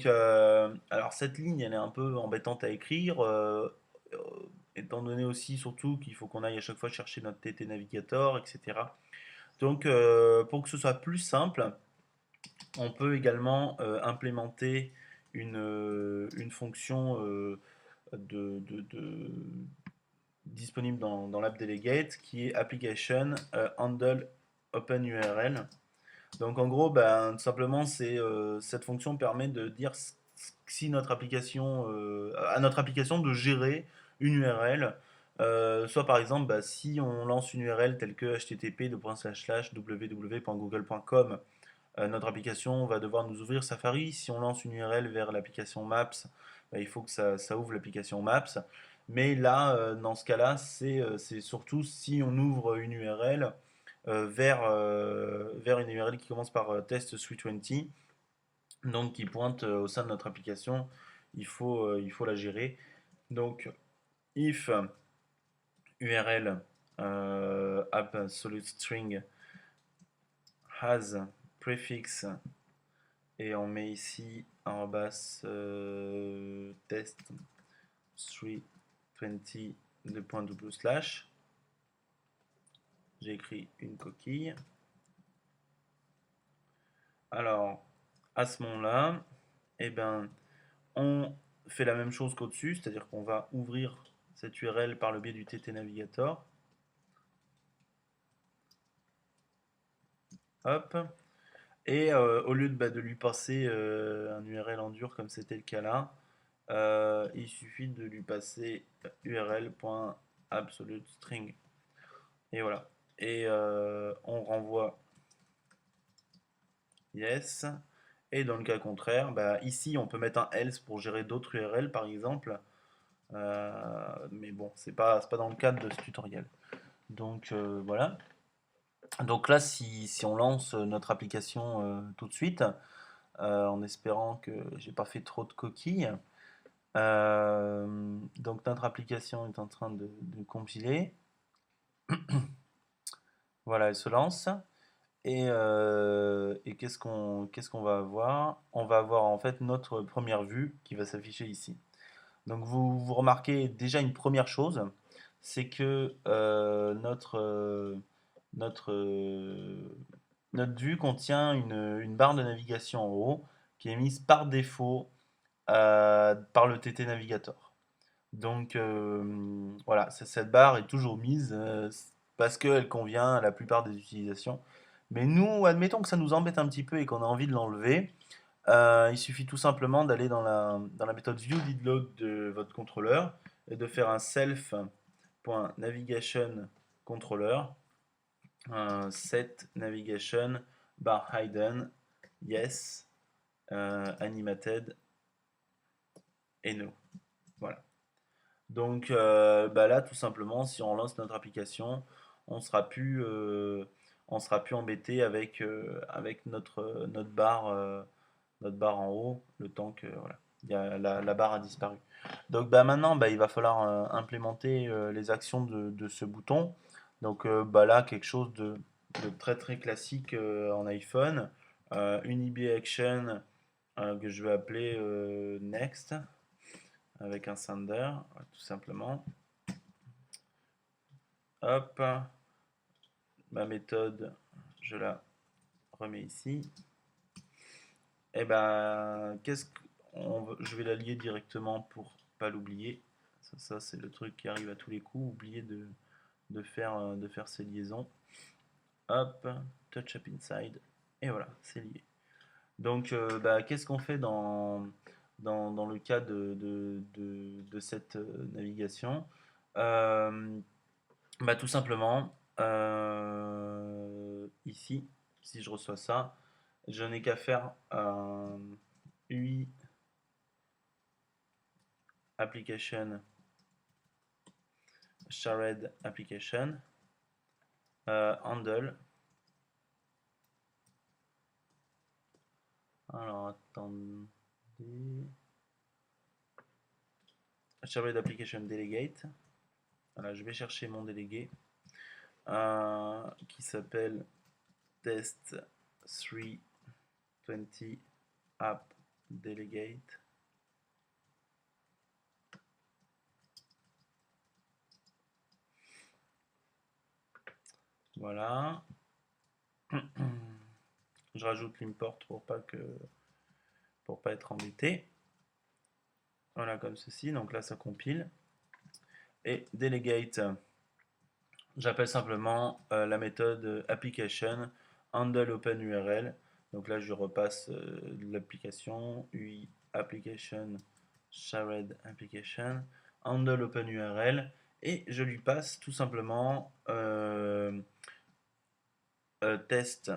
Donc, alors cette ligne, elle est un peu embêtante à écrire, euh, étant donné aussi surtout qu'il faut qu'on aille à chaque fois chercher notre TT Navigator, etc. Donc, pour que ce soit plus simple, on peut également implémenter une fonction disponible dans l'app Delegate qui est application handle open URL. Donc en gros, ben, tout simplement, cette fonction permet de dire si notre application, à notre application de gérer une URL. Soit par exemple, bah, si on lance une URL telle que http://www.google.com, notre application va devoir nous ouvrir Safari. Si on lance une URL vers l'application Maps, bah, il faut que ça ouvre l'application Maps. Mais là, dans ce cas-là, c'est surtout si on ouvre une URL vers une URL qui commence par test 320, donc qui pointe au sein de notre application, il faut la gérer. Donc, if URL absolute string has prefix et on met ici test 320 de point double slash. J'ai écrit une coquille. Alors, à ce moment-là, eh ben, on fait la même chose qu'au-dessus, c'est-à-dire qu'on va ouvrir cette URL par le biais du TT Navigator. Hop. Et au lieu de lui passer un URL en dur comme c'était le cas là, il suffit de lui passer url.absolute_string. Et voilà. Et on renvoie yes. Et dans le cas contraire, bah, ici on peut mettre un else pour gérer d'autres URL par exemple. Mais bon, c'est pas dans le cadre de ce tutoriel. Donc voilà. Donc là, si on lance notre application tout de suite, en espérant que j'ai pas fait trop de coquilles, donc notre application est en train de compiler. Voilà, elle se lance. Et qu'est-ce qu'on va avoir? On va avoir en fait notre première vue qui va s'afficher ici. Donc vous remarquez déjà une première chose, c'est que notre, notre vue contient une barre de navigation en haut qui est mise par défaut par le TT Navigator. Donc voilà, cette barre est toujours mise parce qu'elle convient à la plupart des utilisations. Mais nous, admettons que ça nous embête un petit peu et qu'on a envie de l'enlever. Il suffit tout simplement d'aller dans la méthode viewDidLog de votre contrôleur et de faire un self.navigationController set navigation bar hidden yes animated et no. Voilà. Donc bah là, tout simplement, si on lance notre application, on sera plus, euh, on sera plus embêté avec notre barre en haut, le temps que voilà, la barre a disparu. Donc bah, maintenant, bah, il va falloir implémenter les actions de ce bouton. Donc bah, là, quelque chose de très très classique en iPhone. Une IB action que je vais appeler Next avec un sender, tout simplement. Hop, ma méthode, je la remets ici. Et ben, je vais la lier directement pour pas l'oublier. Ça c'est le truc qui arrive à tous les coups, oublier de faire ces liaisons. Hop, touch up inside, et voilà, c'est lié. Donc, bah, qu'est-ce qu'on fait dans le cas de cette navigation? Euh, Bah, tout simplement, ici, si je reçois ça, je n'ai qu'à faire un UI application shared application handle. Alors attendez, shared application delegate. Voilà, je vais chercher mon délégué qui s'appelle test 320 app delegate. Voilà. Je rajoute l'import pour pas être embêté. Voilà, comme ceci. Donc là, ça compile. Et delegate, j'appelle simplement la méthode application handle open URL. Donc là, je repasse l'application UI application shared application handle open URL et je lui passe tout simplement test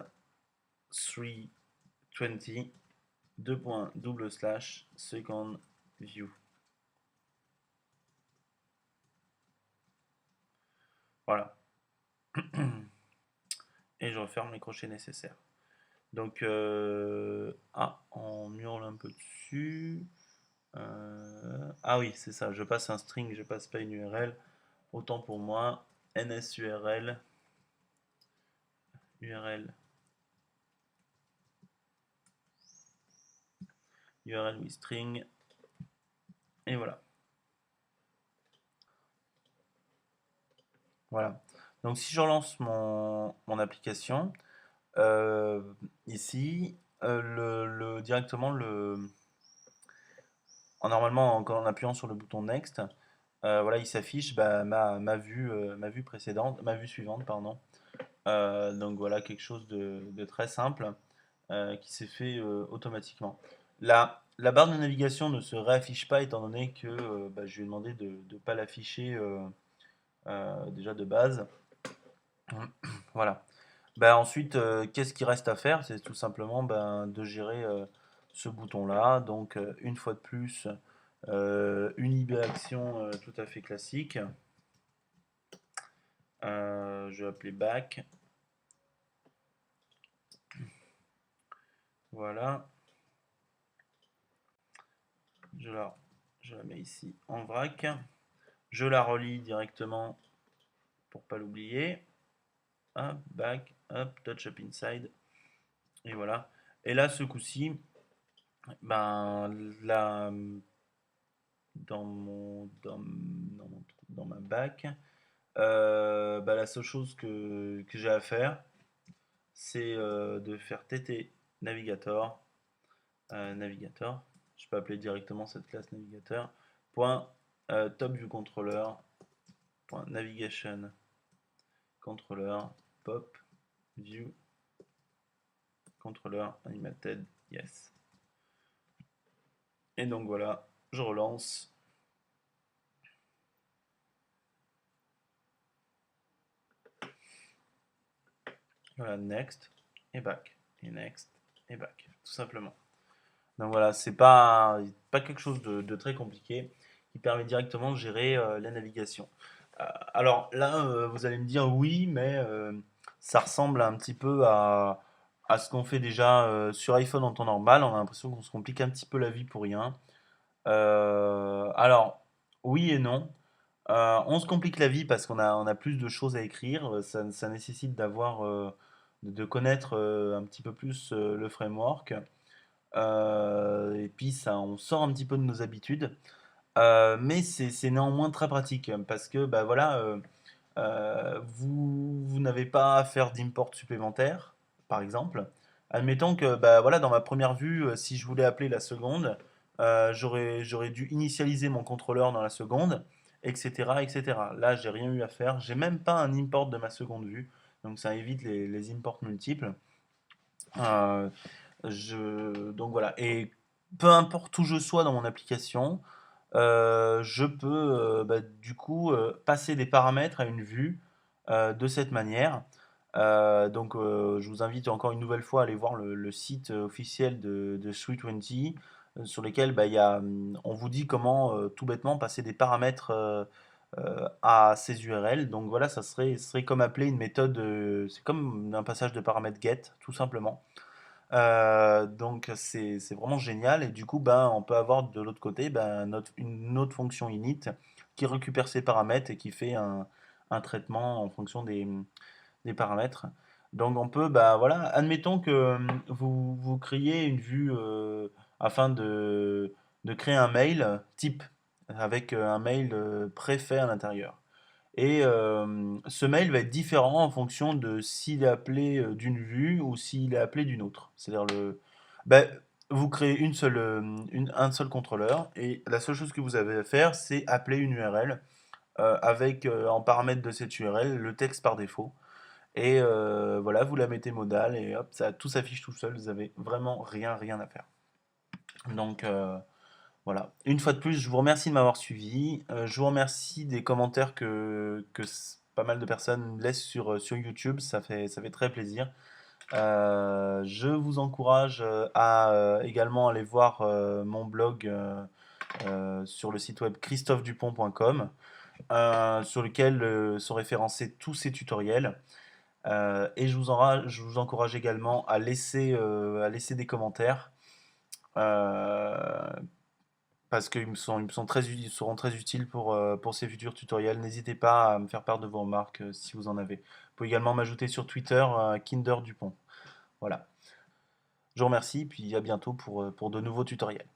320 second view. Voilà. Et je referme les crochets nécessaires. Donc, on hurle un peu dessus. Ah oui, c'est ça, je passe un string, je passe pas une URL. Autant pour moi, NSURL, URL with string, et voilà. Voilà. Donc si je relance mon application, ici, directement, normalement, en appuyant sur le bouton Next, voilà, il s'affiche ma vue précédente, ma vue suivante, pardon. Donc voilà, quelque chose de très simple qui s'est fait automatiquement. La barre de navigation ne se réaffiche pas étant donné que je lui ai demandé de ne pas l'afficher déjà de base. Voilà. Ensuite, qu'est-ce qui reste à faire? C'est tout simplement de gérer ce bouton-là. Donc, une fois de plus, une IB action tout à fait classique. Je vais appeler back. Voilà. Je la mets ici en vrac. Je la relie directement pour pas l'oublier. Hop, back, hop, touch up inside. Et voilà. Et là, ce coup-ci, là, dans ma back, la seule chose que j'ai à faire, c'est de faire tt navigator. Navigator. Je peux appeler directement cette classe navigateur. Point top view controller. Point navigation controller. Pop view controller animated yes. Et donc voilà, je relance. Voilà, next et back. Et next et back. Tout simplement. Donc voilà, c'est pas quelque chose de très compliqué qui permet directement de gérer la navigation. Alors là, vous allez me dire oui, mais ça ressemble un petit peu à ce qu'on fait déjà sur iPhone en temps normal. On a l'impression qu'on se complique un petit peu la vie pour rien. Alors, oui et non. On se complique la vie parce on a plus de choses à écrire. Ça nécessite de connaître un petit peu plus le framework. Et puis ça, on sort un petit peu de nos habitudes. Mais c'est néanmoins très pratique parce que voilà, vous n'avez pas à faire d'import supplémentaire, par exemple. Admettons que voilà, dans ma première vue, si je voulais appeler la seconde, j'aurais dû initialiser mon contrôleur dans la seconde, etc., etc. Là, j'ai rien eu à faire. J'ai même pas un import de ma seconde vue, donc ça évite les imports multiples. Euh, donc voilà. Et peu importe où je sois dans mon application, je peux du coup passer des paramètres à une vue de cette manière. Je vous invite encore une nouvelle fois à aller voir le site officiel de Sweet20 sur lesquels on vous dit comment tout bêtement passer des paramètres à ces URL. Donc voilà, ce serait comme appeler une méthode, c'est comme un passage de paramètre get, tout simplement. Donc c'est vraiment génial et du coup on peut avoir de l'autre côté une autre fonction init qui récupère ces paramètres et qui fait un traitement en fonction des paramètres. Donc on peut voilà, admettons que vous créez une vue afin de créer un mail type avec un mail préfet à l'intérieur. Et ce mail va être différent en fonction de s'il est appelé d'une vue ou s'il est appelé d'une autre. C'est-à-dire ben, vous créez un seul contrôleur et la seule chose que vous avez à faire, c'est appeler une URL avec en paramètre de cette URL le texte par défaut. Et voilà, vous la mettez modale et hop, tout s'affiche tout seul. Vous avez vraiment rien à faire. Donc voilà. Une fois de plus, je vous remercie de m'avoir suivi. Je vous remercie des commentaires que pas mal de personnes laissent sur YouTube. Ça fait très plaisir. Je vous encourage à également aller voir mon blog sur le site web christophe-dupont.com sur lequel sont référencés tous ces tutoriels. Et je vous encourage également à laisser des commentaires euh, parce ils me sont ils seront très utiles pour ces futurs tutoriels. N'hésitez pas à me faire part de vos remarques si vous en avez. Vous pouvez également m'ajouter sur Twitter, Kinder Dupont. Voilà. Je vous remercie, puis à bientôt pour de nouveaux tutoriels.